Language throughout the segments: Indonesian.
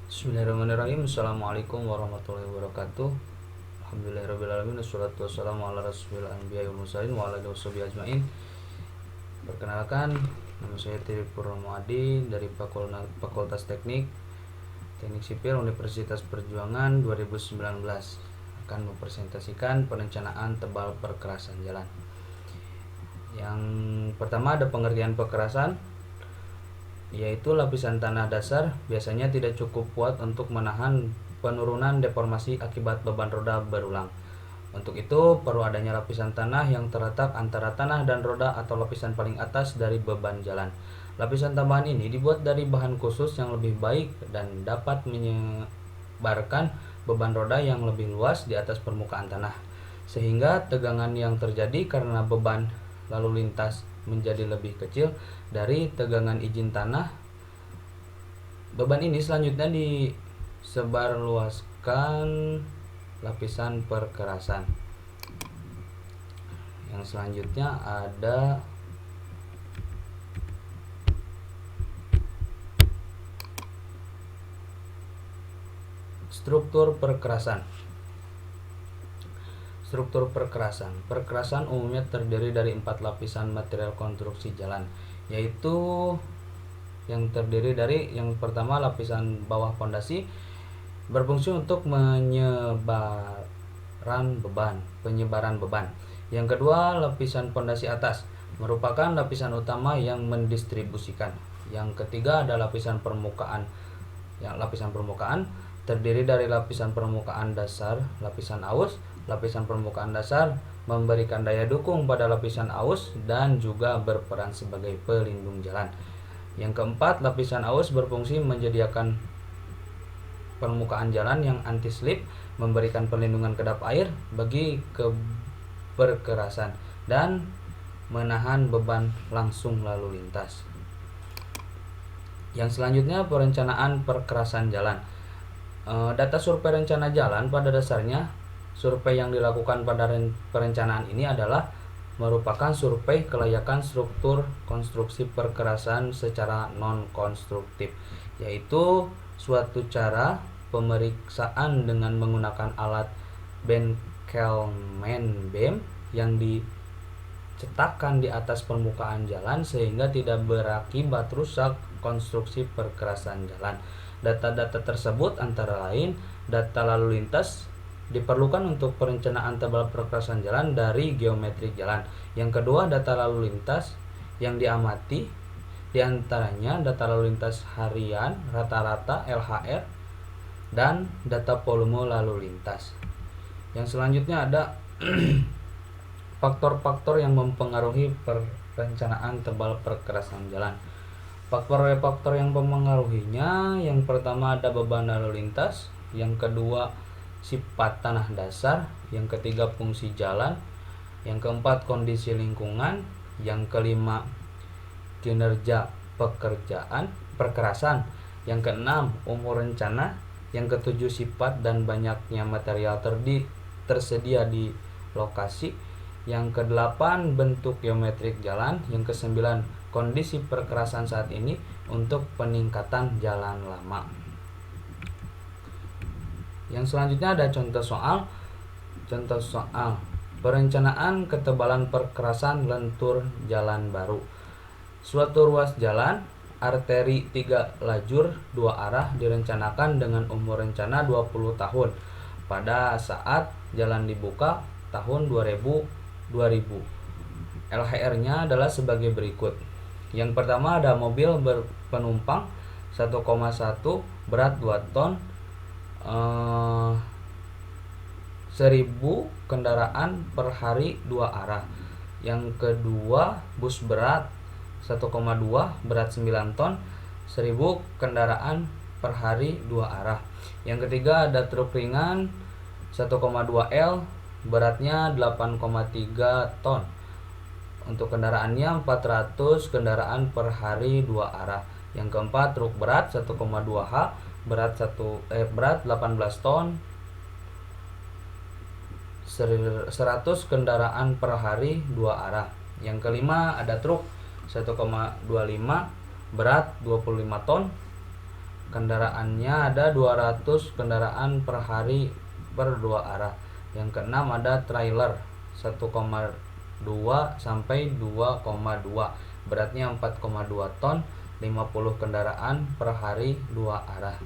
Bismillahirrahmanirrahim. Assalamualaikum warahmatullahi wabarakatuh. Alhamdulillahirrahmanirrahim. Wassalatu wassalamu ala rasulil anbiya wal mursalin wa ala alihi washabihi ajmain. Perkenalkan, nama saya Tri Purnomoadi dari Fakultas Teknik Sipil Universitas Perjuangan 2019 akan mempresentasikan perencanaan tebal perkerasan jalan. Yang pertama ada pengertian perkerasan, yaitu lapisan tanah dasar biasanya tidak cukup kuat untuk menahan penurunan deformasi akibat beban roda berulang. Untuk itu perlu adanya lapisan tanah yang terletak antara tanah dan roda atau lapisan paling atas dari beban jalan. Lapisan tambahan ini dibuat dari bahan khusus yang lebih baik dan dapat menyebarkan beban roda yang lebih luas di atas permukaan tanah, sehingga tegangan yang terjadi karena beban lalu lintas menjadi lebih kecil dari tegangan izin tanah. Beban ini selanjutnya disebarluaskan lapisan perkerasan. Yang selanjutnya ada struktur perkerasan. Struktur perkerasan. Perkerasan umumnya terdiri dari 4 lapisan material konstruksi jalan, yaitu yang terdiri dari yang pertama lapisan bawah pondasi berfungsi untuk penyebaran beban. Yang kedua, lapisan pondasi atas merupakan lapisan utama yang mendistribusikan. Yang ketiga ada lapisan permukaan. Lapisan permukaan terdiri dari lapisan permukaan dasar, lapisan aus. Lapisan permukaan dasar memberikan daya dukung pada lapisan aus dan juga berperan sebagai pelindung jalan. Yang keempat, lapisan aus berfungsi menyediakan permukaan jalan yang anti-slip, memberikan perlindungan kedap air bagi perkerasan dan menahan beban langsung lalu lintas. Yang selanjutnya perencanaan perkerasan jalan. Data survei rencana jalan pada dasarnya survei yang dilakukan pada perencanaan ini adalah merupakan survei kelayakan struktur konstruksi perkerasan secara non-konstruktif, yaitu suatu cara pemeriksaan dengan menggunakan alat Benkelman beam yang dicetakkan di atas permukaan jalan sehingga tidak berakibat rusak konstruksi perkerasan jalan. Data-data tersebut antara lain data lalu lintas diperlukan untuk perencanaan tebal perkerasan jalan dari geometri jalan. Yang kedua, data lalu lintas yang diamati, diantaranya data lalu lintas harian, rata-rata, LHR, dan data volume lalu lintas. Yang selanjutnya ada faktor-faktor yang mempengaruhi perencanaan tebal perkerasan jalan. Faktor-faktor yang mempengaruhinya, yang pertama ada beban lalu lintas, yang kedua sifat tanah dasar, yang ketiga fungsi jalan, yang keempat kondisi lingkungan, yang kelima kinerja perkerasan, yang keenam umur rencana, yang ketujuh sifat dan banyaknya material tersedia di lokasi, yang kedelapan bentuk geometrik jalan, yang kesembilan kondisi perkerasan saat ini untuk peningkatan jalan lama. Yang selanjutnya ada contoh soal. Perencanaan ketebalan perkerasan lentur jalan baru. Suatu ruas jalan arteri 3 lajur 2 arah direncanakan dengan umur rencana 20 tahun pada saat jalan dibuka tahun 2000. LHR-nya adalah sebagai berikut. Yang pertama ada mobil berpenumpang 1,1 berat 2 ton, 1000 kendaraan per hari 2 arah. Yang kedua bus berat 1,2 berat 9 ton, 1000 kendaraan per hari 2 arah. Yang ketiga ada truk ringan 1,2 L beratnya 8,3 ton. Untuk kendaraannya 400 kendaraan per hari 2 arah. Yang keempat truk berat 1,2 H berat 18 ton, 100 kendaraan per hari 2 arah. Yang kelima ada truk 1,25 berat 25 ton, kendaraannya ada 200 kendaraan per hari per 2 arah. Yang keenam ada trailer 1,2 sampai 2,2, beratnya 4,2 ton, 50 kendaraan per hari 2 arah.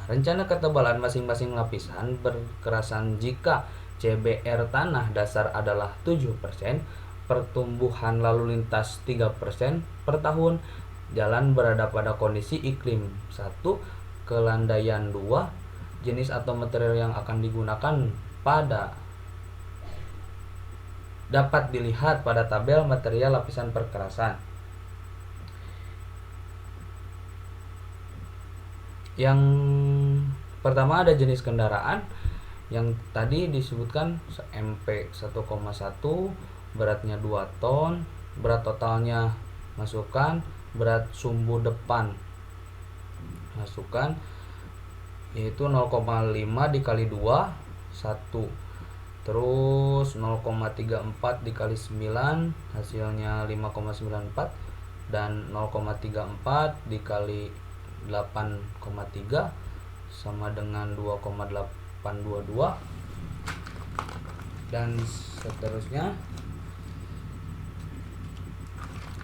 Rencana ketebalan masing-masing lapisan berkerasan jika CBR tanah dasar adalah 7%, pertumbuhan lalu lintas 3% per tahun, jalan berada pada kondisi iklim 1, kelandaian 2, jenis atau material yang akan digunakan dapat dilihat pada tabel material lapisan perkerasan. Yang pertama ada jenis kendaraan yang tadi disebutkan MP 1,1, beratnya 2 ton, berat totalnya masukkan, berat sumbu depan masukkan, yaitu 0,5 dikali 2 1, terus 0,34 dikali 9 hasilnya 5,94, dan 0,34 dikali 8,3 sama dengan 2,822, dan seterusnya.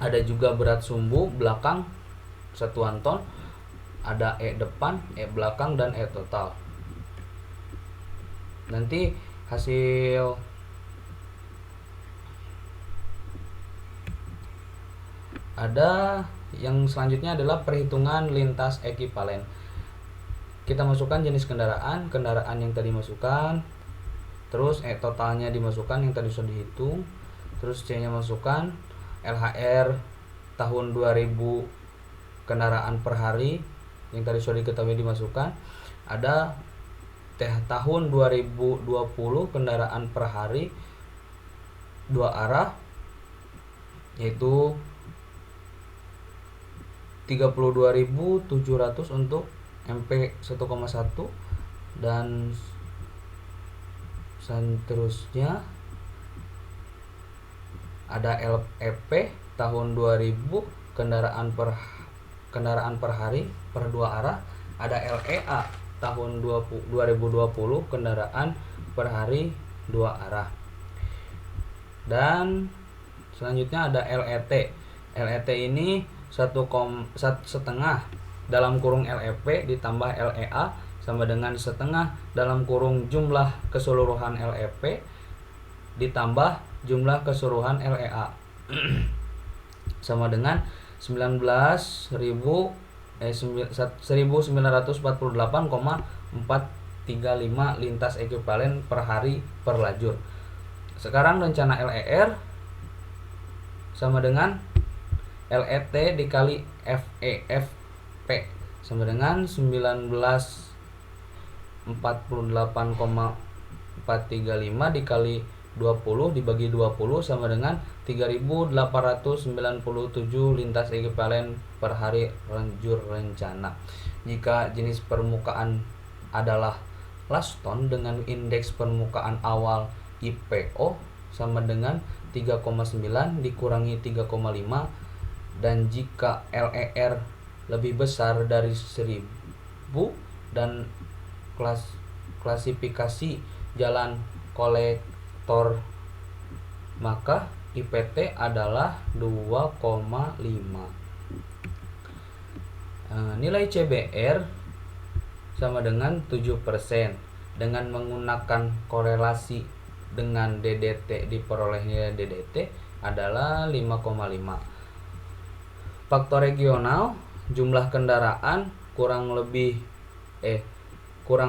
Ada juga berat sumbu belakang satuan ton, ada E depan, E belakang, dan E total. Nanti hasil ada yang selanjutnya adalah perhitungan lintas ekivalen. Kita masukkan jenis kendaraan yang tadi masukkan, terus totalnya dimasukkan yang tadi sudah dihitung, terus C nya masukkan, LHR tahun 2000 kendaraan per hari yang tadi sudah diketahui dimasukkan, ada tahun 2020 kendaraan per hari 2 arah yaitu 32.700 untuk MP 1,1, dan seterusnya ada LEP tahun 2000 kendaraan per hari per 2 arah, ada LEA tahun 2020 kendaraan per hari 2 arah, dan selanjutnya ada LET. LET ini 1,5 dalam kurung LEP ditambah LEA sama dengan setengah dalam kurung jumlah keseluruhan LEP ditambah jumlah keseluruhan LEA sama dengan 19.948,435 lintas ekivalen per hari per lajur. Sekarang rencana LER sama dengan LET dikali FP sama dengan 1948,435 dikali 20 dibagi 20 sama dengan 3.897 lintas ekivalen per hari lajur rencana. Jika jenis permukaan adalah laston dengan indeks permukaan awal IPO sama dengan 3,9 dikurangi 3,5, dan jika LER lebih besar dari 1000 dan klasifikasi jalan kolektor, maka IPT adalah 2,5. Nilai CBR sama dengan 7% dengan menggunakan korelasi dengan DDT, diperoleh nilai DDT adalah 5,5. Faktor regional, jumlah kendaraan kurang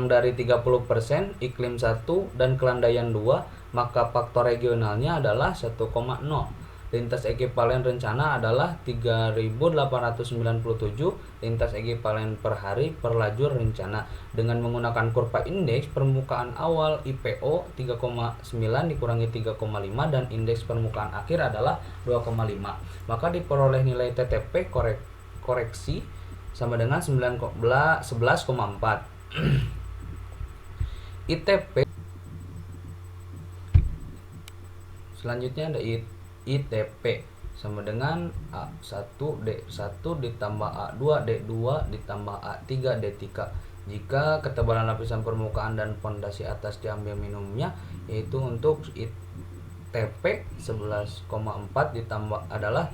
dari 30%, iklim 1 dan kelandaian 2, maka faktor regionalnya adalah 1,0. Lintas ekivalen rencana adalah 3.897 lintas ekivalen per hari per lajur rencana dengan menggunakan kurva indeks permukaan awal IPO 3,9 dikurangi 3,5 dan indeks permukaan akhir adalah 2,5. Maka diperoleh nilai TTP koreksi sama dengan 11,4. ITP selanjutnya ada ITP sama dengan A1 D1 ditambah A2 D2 ditambah A3 D3. Jika ketebalan lapisan permukaan dan pondasi atas diambil minimumnya, yaitu untuk TP 11,4 ditambah adalah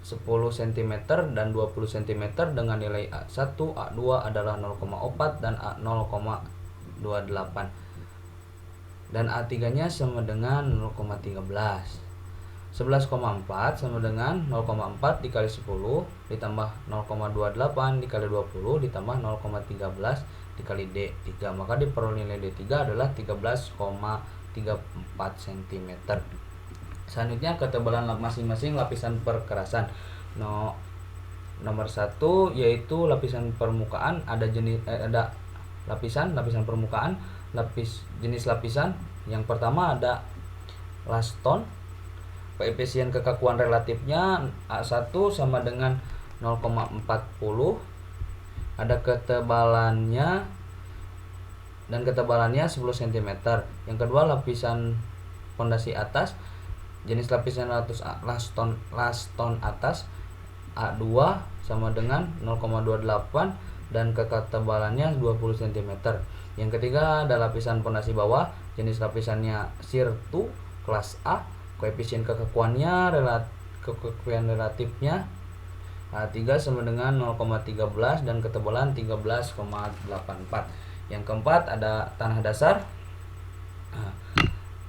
10 cm dan 20 cm dengan nilai A1, A2 adalah 0,4 dan A0,28 dan A3 nya sama dengan 0,13. 11,4 sama dengan 0,4 dikali 10 ditambah 0,28 dikali 20 ditambah 0,13 dikali D3, maka diperoleh nilai D3 adalah 13,34 cm. Selanjutnya ketebalan masing-masing lapisan perkerasan. Nomor 1 yaitu lapisan permukaan, ada lapisan permukaan, jenis lapisan. Yang pertama ada laston. Koefisien kekakuan relatifnya A1 sama dengan 0,40. Ada ketebalannya 10 cm. Yang kedua lapisan pondasi atas, jenis lapisan laston atas A2 sama dengan 0,28 dan ketebalannya 20 cm. Yang ketiga ada lapisan pondasi bawah, jenis lapisannya shear 2 kelas A, koefisien kekakuannya relatifnya A3 sama dengan 0,13 dan ketebalan 13,84. Yang keempat ada tanah dasar,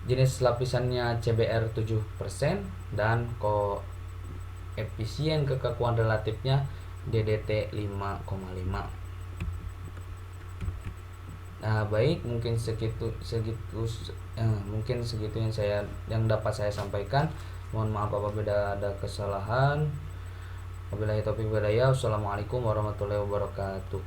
jenis lapisannya CBR 7% dan koefisien kekakuan relatifnya DDT 5,5. Nah, baik, mungkin segitu yang dapat saya sampaikan. Mohon maaf apabila ada kesalahan. Wabillahi taufiq wal hidayah. Wassalamualaikum warahmatullahi wabarakatuh.